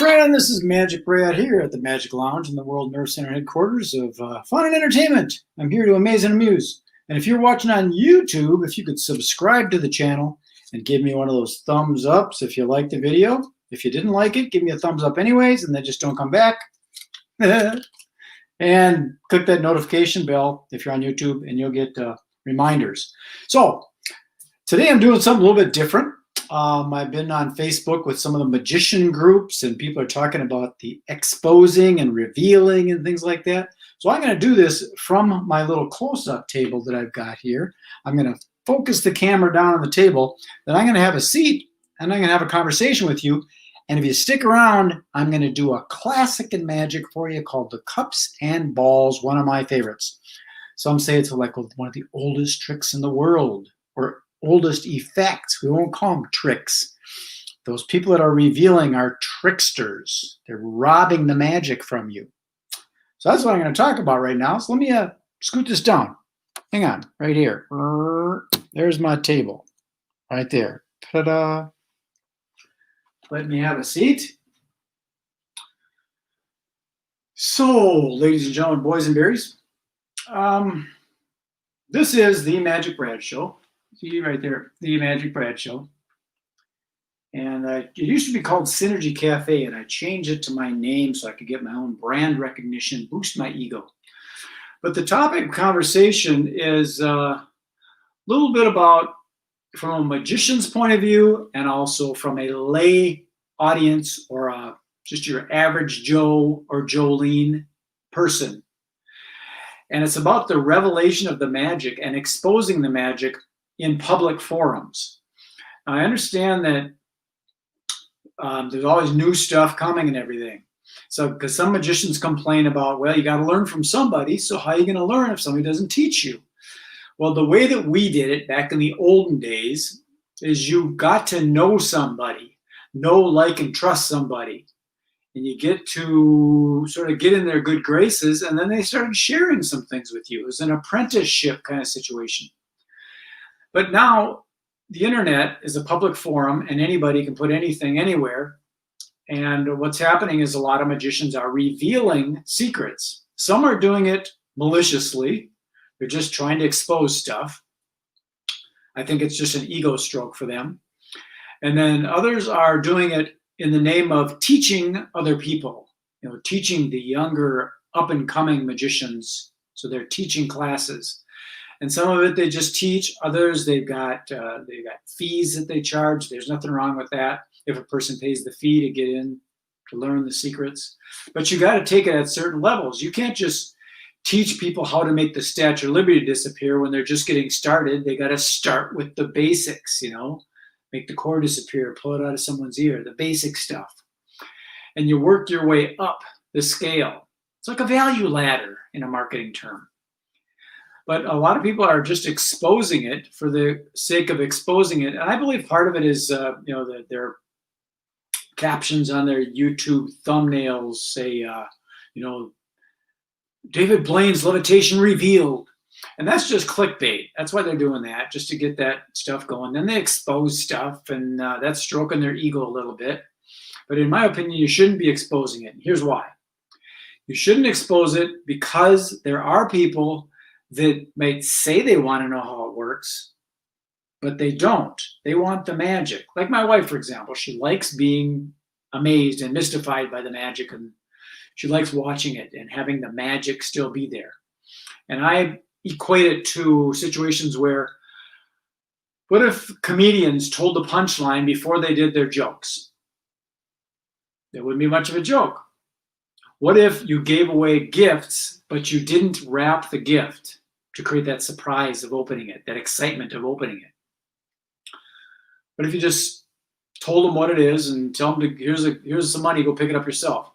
friend, this is Magic Brad here at the Magic Lounge in the World Nerve Center headquarters of fun and entertainment. I'm here to amaze and amuse. And if you're watching on YouTube, if you could subscribe to the channel and give me one of those thumbs ups if you liked the video. If you didn't like it, give me a thumbs up anyways, and then just don't come back. And click that notification bell if you're on YouTube, and you'll get reminders. So today I'm doing something a little bit different. I've been on Facebook with some of the magician groups, and people are talking about the exposing and revealing and things like that. So I'm going to do this from my little close-up table that I've got here. I'm going to focus the camera down on the table. Then I'm going to have a seat, and I'm going to have a conversation with you. And if you stick around, I'm going to do a classic in magic for you called the Cups and Balls, one of my favorites. Some say it's like one of the oldest tricks in the world, or oldest effects. We won't call them tricks. Those people that are revealing are tricksters. They're robbing the magic from you. So that's what I'm going to talk about right now. So let me scoot this down. Hang on, right here. There's my table, right there. Ta-da! Let me have a seat. So, ladies and gentlemen, boys and berries, this is the Magic Brad Show. See right there, the Magic Brad Show. And it used to be called Synergy Cafe, and I changed it to my name so I could get my own brand recognition, boost my ego. But the topic of conversation is a little bit about, from a magician's point of view, and also from a lay audience, or just your average Joe or Jolene person. And it's about the revelation of the magic and exposing the magic in public forums. Now, I understand that there's always new stuff coming and everything. So, because some magicians complain about, well, you got to learn from somebody, so how are you going to learn if somebody doesn't teach you? Well, the way that we did it back in the olden days is you got to know somebody, know, like, and trust somebody. And you get to sort of get in their good graces, and then they started sharing some things with you. It was an apprenticeship kind of situation. But now the internet is a public forum, and anybody can put anything anywhere. And what's happening is a lot of magicians are revealing secrets. Some are doing it maliciously. They're just trying to expose stuff. I think it's just an ego stroke for them. And then others are doing it in the name of teaching other people, teaching the younger up-and-coming magicians. So they're teaching classes. And some of it they just teach. Others they've got fees that they charge. There's nothing wrong with that if a person pays the fee to get in to learn the secrets. But you got to take it at certain levels. You can't just teach people how to make the Statue of Liberty disappear when they're just getting started. They got to start with the basics, make the cord disappear, pull it out of someone's ear, the basic stuff. And you work your way up the scale. It's like a value ladder in a marketing term. But a lot of people are just exposing it for the sake of exposing it. And I believe part of it is, their captions on their YouTube thumbnails say, David Blaine's levitation revealed. And that's just clickbait. That's why they're doing that, just to get that stuff going. Then they expose stuff, and that's stroking their ego a little bit. But in my opinion, you shouldn't be exposing it. And here's why. You shouldn't expose it because there are people that might say they want to know how it works, but they don't. They want the magic. Like my wife, for example, she likes being amazed and mystified by the magic, and she likes watching it and having the magic still be there. And I equate it to situations where, what if comedians told the punchline before they did their jokes? There wouldn't be much of a joke. What if you gave away gifts, but you didn't wrap the gift to create that surprise of opening it, that excitement of opening it? What if you just told them what it is and tell them, here's some money, go pick it up yourself?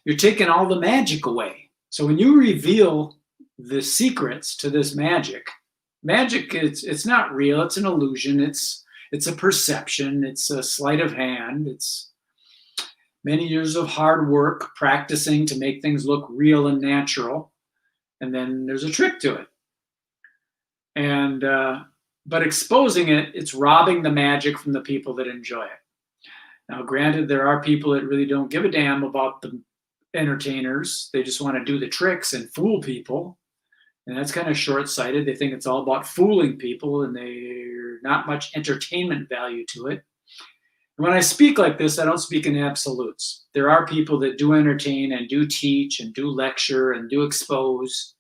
You're taking all the magic away. So when you reveal the secrets to this magic, it's not real. It's an illusion. It's a perception. It's a sleight of hand. It's many years of hard work practicing to make things look real and natural. And then there's a trick to it. And but exposing it, it's robbing the magic from the people that enjoy it. Now, granted, there are people that really don't give a damn about the entertainers. They just want to do the tricks and fool people. And that's kind of short-sighted. They think it's all about fooling people, and there's not much entertainment value to it. And when I speak like this, I don't speak in absolutes. There are people that do entertain and do teach and do lecture and do expose.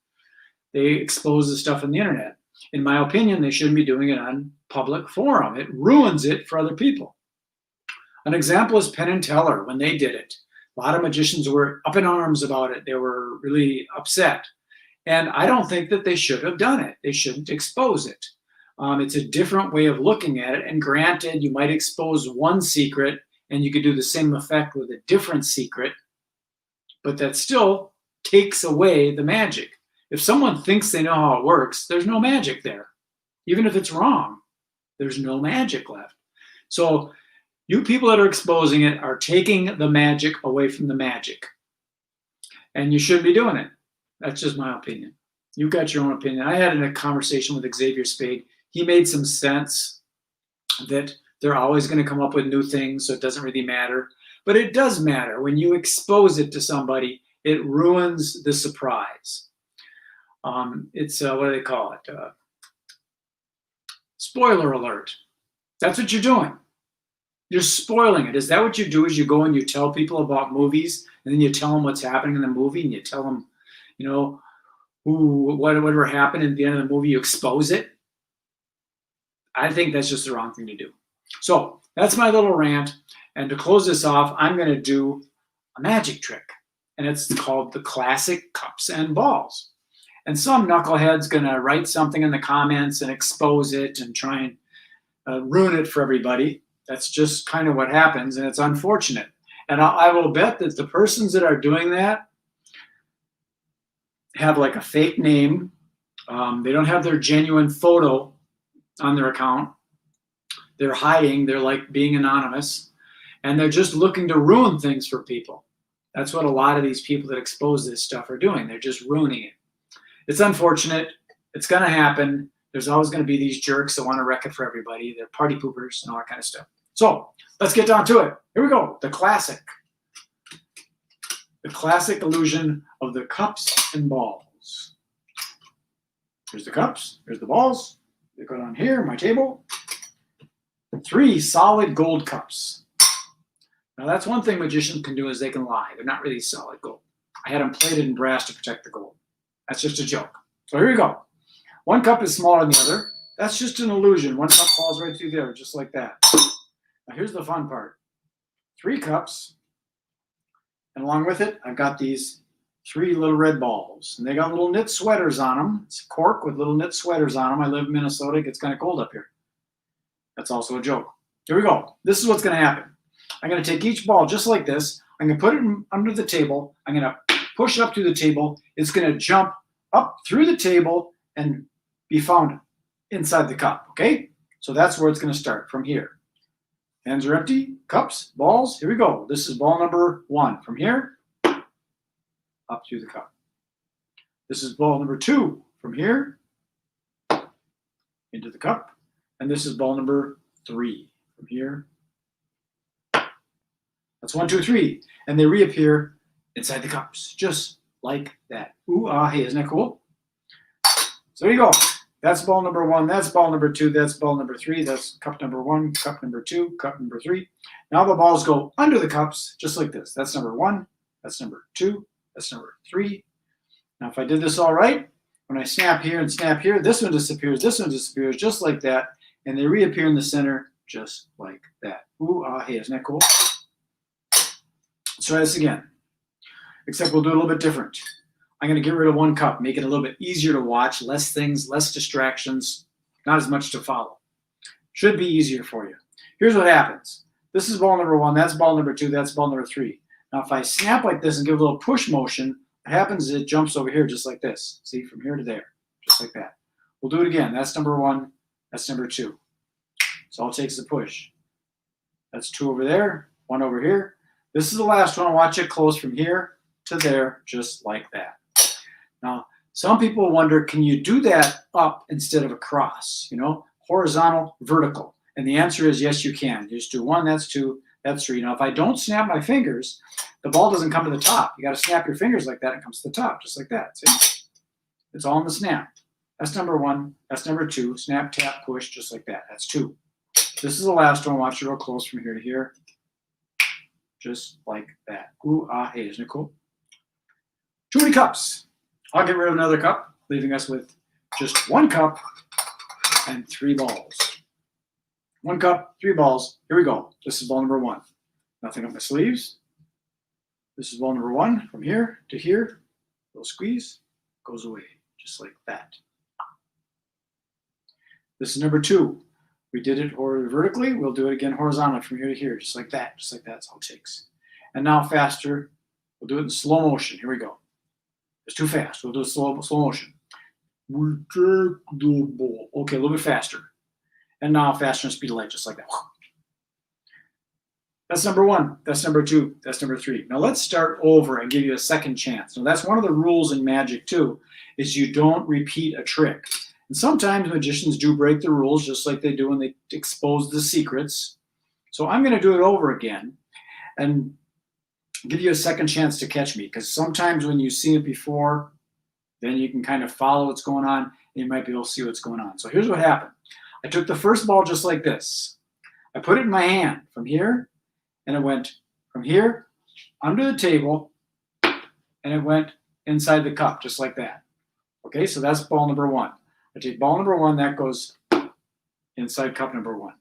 They expose the stuff on the internet. In my opinion, they shouldn't be doing it on public forum. It ruins it for other people. An example is Penn and Teller when they did it. A lot of magicians were up in arms about it. They were really upset. And I don't think that they should have done it. They shouldn't expose it. It's a different way of looking at it. And granted, you might expose one secret and you could do the same effect with a different secret, but that still takes away the magic. If someone thinks they know how it works, there's no magic there. Even if it's wrong, there's no magic left. So you people that are exposing it are taking the magic away from the magic. And you shouldn't be doing it. That's just my opinion. You've got your own opinion. I had a conversation with Xavier Spade. He made some sense that they're always going to come up with new things, so it doesn't really matter. But it does matter. When you expose it to somebody, it ruins the surprise. It's, what do they call it? Spoiler alert. That's what you're doing. You're spoiling it. Is that what you do? Is you go and you tell people about movies, and then you tell them what's happening in the movie, and you tell them, you know, whatever happened at the end of the movie, you expose it? I think that's just the wrong thing to do. So that's my little rant. And to close this off, I'm going to do a magic trick. And it's called the classic cups and balls. And some knucklehead's going to write something in the comments and expose it and try and ruin it for everybody. That's just kind of what happens, and it's unfortunate. And I will bet that the persons that are doing that have like a fake name. They don't have their genuine photo on their account. They're hiding. They're like being anonymous. And they're just looking to ruin things for people. That's what a lot of these people that expose this stuff are doing. They're just ruining it. It's unfortunate. It's going to happen. There's always going to be these jerks that want to wreck it for everybody. They're party poopers and all that kind of stuff. So let's get down to it. Here we go. The classic. The classic illusion of the cups and balls. Here's the cups. Here's the balls. They go down here, my table. 3 solid gold cups. Now that's one thing magicians can do is they can lie. They're not really solid gold. I had them plated in brass to protect the gold. That's just a joke. So here we go. One cup is smaller than the other. That's just an illusion. One cup falls right through the other, just like that. Now here's the fun part. 3 cups. And along with it, I've got these 3 little red balls. And they got little knit sweaters on them. It's cork with little knit sweaters on them. I live in Minnesota. It gets kind of cold up here. That's also a joke. Here we go. This is what's going to happen. I'm going to take each ball just like this. I'm going to put it under the table. I'm going to push it up to the table. It's going to jump up through the table and be found inside the cup. Okay? So that's where it's going to start, from here. Hands are empty. Cups, balls. Here we go. This is ball number 1. From here, up through the cup. This is ball number 2. From here, into the cup. And this is ball number 3. From here. That's 1, 2, 3. And they reappear inside the cups, just like that. Ooh, ah, hey, isn't that cool? So there you go. That's ball number 1. That's ball number 2. That's ball number 3. That's cup number 1, cup number 2, cup number 3. Now the balls go under the cups, just like this. That's number 1. That's number 2. That's number 3. Now if I did this all right, when I snap here and snap here, this one disappears, just like that. And they reappear in the center, just like that. Ooh, ah, hey, isn't that cool? Let's try this again. Except we'll do it a little bit different. I'm going to get rid of 1 cup, make it a little bit easier to watch, less things, less distractions, not as much to follow. Should be easier for you. Here's what happens. This is ball number 1, that's ball number 2, that's ball number 3. Now if I snap like this and give a little push motion, what happens is it jumps over here just like this. See, from here to there, just like that. We'll do it again. That's number 1, that's number 2. So all it takes is a push. That's 2 over there, 1 over here. This is the last one. Watch it close from here to there, just like that. Now, some people wonder, can you do that up instead of across? You know, horizontal, vertical. And the answer is yes, you can. You just do 1, that's 2, That's 3. Now, if I don't snap my fingers, the ball doesn't come to the top. You got to snap your fingers like that. It comes to the top, just like that. See? It's all in the snap. That's number 1. That's number 2. Snap, tap, push, just like that. That's 2. This is the last one. Watch it real close from here to here. Just like that. Ooh, ah, hey, isn't it cool? Too many cups. I'll get rid of another cup, leaving us with just 1 cup and 3 balls. 1 cup, 3 balls. Here we go. This is ball number 1. Nothing up my sleeves. This is ball number 1. From here to here. Little squeeze. Goes away. Just like that. This is number 2. We did it vertically. We'll do it again horizontally from here to here. Just like that. Just like that. That's all it takes. And now faster. We'll do it in slow motion. Here we go. It's too fast. We'll do it slow motion. We take the ball. Okay, a little bit faster. And now faster and speed of light, just like that. That's number 1. That's number 2. That's number 3. Now let's start over and give you a second chance. Now that's one of the rules in magic too, is you don't repeat a trick. And sometimes magicians do break the rules, just like they do when they expose the secrets. So I'm going to do it over again and give you a second chance to catch me, because sometimes when you've seen it before, then you can kind of follow what's going on, and you might be able to see what's going on. So here's what happened. I took the first ball just like this. I put it in my hand from here, and it went from here under the table, and it went inside the cup, just like that. Okay, so that's ball number 1. I take ball number 1, that goes inside cup number 1.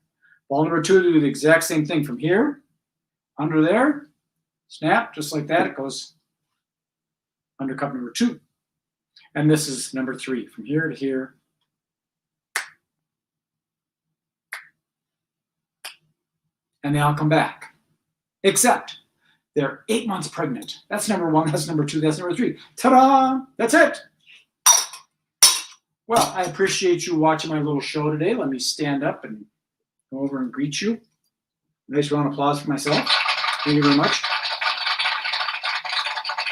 Ball number 2, do the exact same thing from here, under there, snap, just like that, it goes under cup number 2. And this is number 3, from here to here. And they all come back. Except they're 8 months pregnant. That's number 1, that's number 2, that's number 3. Ta-da! That's it! Well, I appreciate you watching my little show today. Let me stand up and go over and greet you. Nice round of applause for myself. Thank you very much.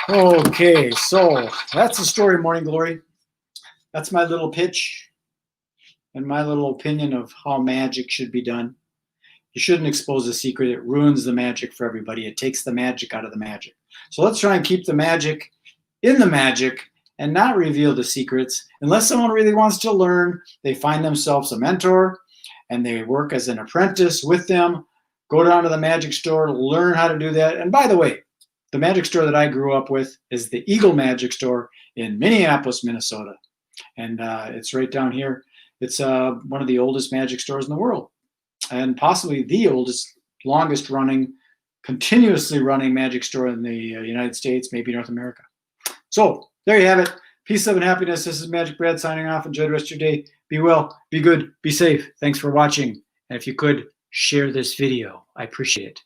Okay, so that's the story of Morning Glory. That's my little pitch and my little opinion of how magic should be done. You shouldn't expose a secret. It ruins the magic for everybody. It takes the magic out of the magic. So let's try and keep the magic in the magic and not reveal the secrets. Unless someone really wants to learn, they find themselves a mentor and they work as an apprentice with them. Go down to the magic store, learn how to do that. And by the way, the magic store that I grew up with is the Eagle Magic Store in Minneapolis, Minnesota. And it's right down here. It's one of the oldest magic stores in the world, and possibly the oldest, longest running, continuously running magic store in the United States, maybe North America. So there you have it. Peace, love, and happiness. This is Magic Brad signing off. Enjoy the rest of your day. Be well, be good, be safe. Thanks for watching. And if you could, share this video. I appreciate it.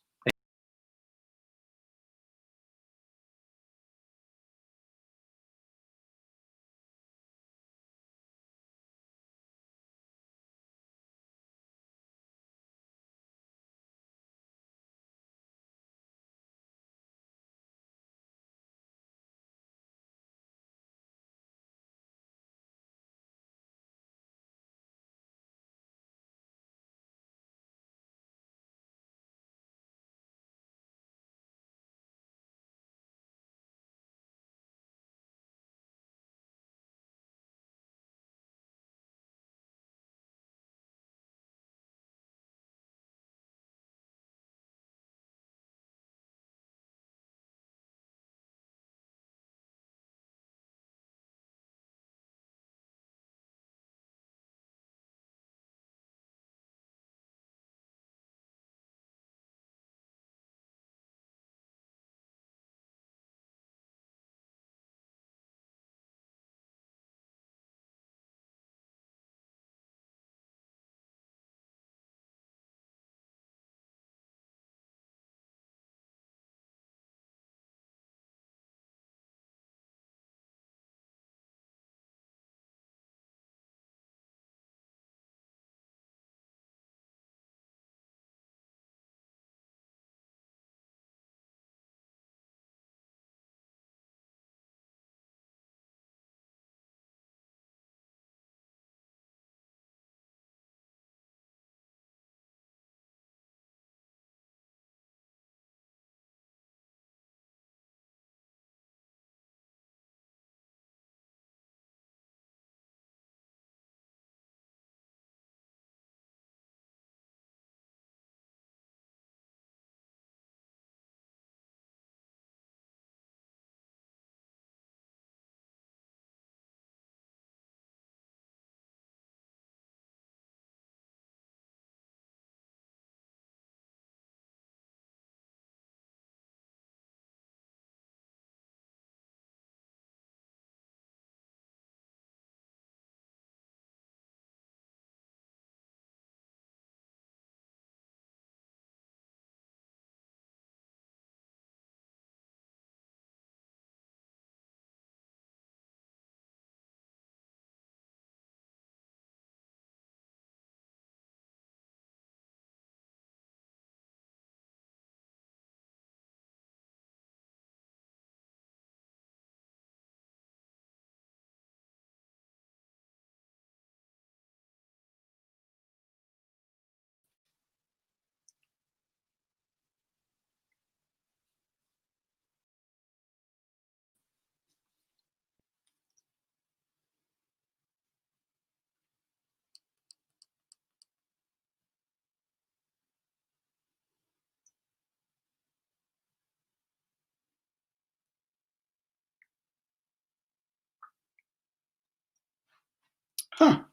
Huh.